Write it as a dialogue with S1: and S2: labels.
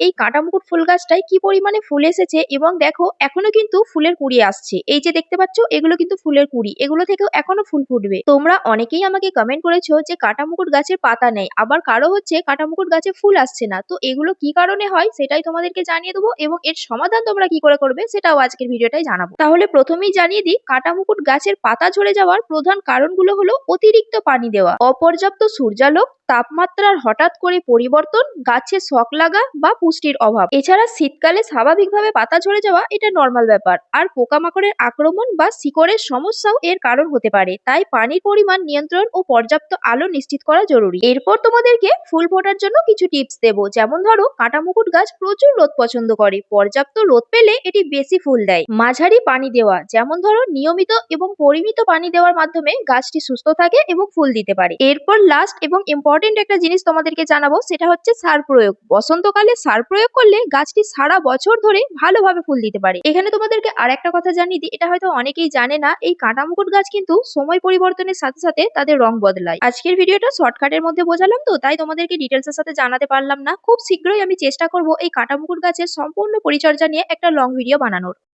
S1: এই কাঁটামুকুট ফুল গাছটায় কি পরিমাণে ফুল এসেছে এবং দেখো এখনো কিন্তু ফুলের কুঁড়ি আসছে। এই যে দেখতে পাচ্ছ এগুলো কিন্তু ফুলের কুঁড়ি, এগুলো থেকেও এখনো ফুল ফুটবে। তোমরা অনেকেই আমাকে কমেন্ট করেছো যে কাঁটামুকুট গাছের পাতা নেই, আবার কারো হচ্ছে কাঁটামুকুট গাছে ফুল আসছে না। তো এগুলো কি কারণে হয় সেটাই তোমাদেরকে জানিয়ে দেবো এবং এর সমাধান তোমরা কি করে করবে সেটাও আজকের ভিডিওটাই জানাবো। তাহলে প্রথমেই জানিয়ে দিই, কাঁটামুকুট গাছের পাতা ঝরে যাওয়ার প্রধান কারণগুলো হলো অতিরিক্ত পানি দেওয়া, অপর্যাপ্ত সূর্যালোক, তাপমাত্রার হঠাৎ করে পরিবর্তন, গাছে শক লাগা বা পুষ্টির অভাব। এছাড়া শীতকালে স্বাভাবিকভাবে পাতা ঝরে যাওয়া এটা নর্মাল ব্যাপার, আর পোকামাকড়ের আক্রমণ বা শিকড়ের সমস্যাও এর কারণ হতে পারে। তাই পানির পরিমাণ নিয়ন্ত্রণ ও পর্যাপ্ত আলো নিশ্চিত করা জরুরি। এরপর তোমাদেরকে ফুল ফোটার জন্য কিছু টিপস দেবো। যেমন ধরো, কাঁটামুকুট গাছ প্রচুর রোদ পছন্দ করে, পর্যাপ্ত রোদ পেলে এটি বেশি ফুল দেয়। মাঝারি পানি দেওয়া, যেমন ধরো নিয়মিত এবং পরিমিত পানি দেওয়ার মাধ্যমে গাছটি সুস্থ থাকে এবং ফুল দিতে পারে। এরপর লাস্ট এবং ইম্পর্টেন্ট একটা জিনিস তোমাদেরকে জানাবো, সেটা হচ্ছে সার প্রয়োগ। বসন্তকালে সার প্রয়োগ করলে গাছটি সারা বছর ধরে ভালোভাবে ফুল দিতে পারে। এখানে তোমাদেরকে আর একটা কথা জানিয়ে দিই, এটা হয়তো অনেকেই জানে না, এই কাঁটামুকুট গাছ কিন্তু সময় পরিবর্তনের সাথে সাথে তাদের রং বদলায়। আজকের ভিডিওটা শর্টকাটের মধ্যে বোঝালাম, তো তাই তোমাদেরকে ডিটেলস এর সাথে জানাতে পারলাম না। খুব শীঘ্রই আমি চেষ্টা করব এই কাঁটামুকুট গাছের সম্পূর্ণ পরিচর্যা নিয়ে একটা লং ভিডিও বানানোর।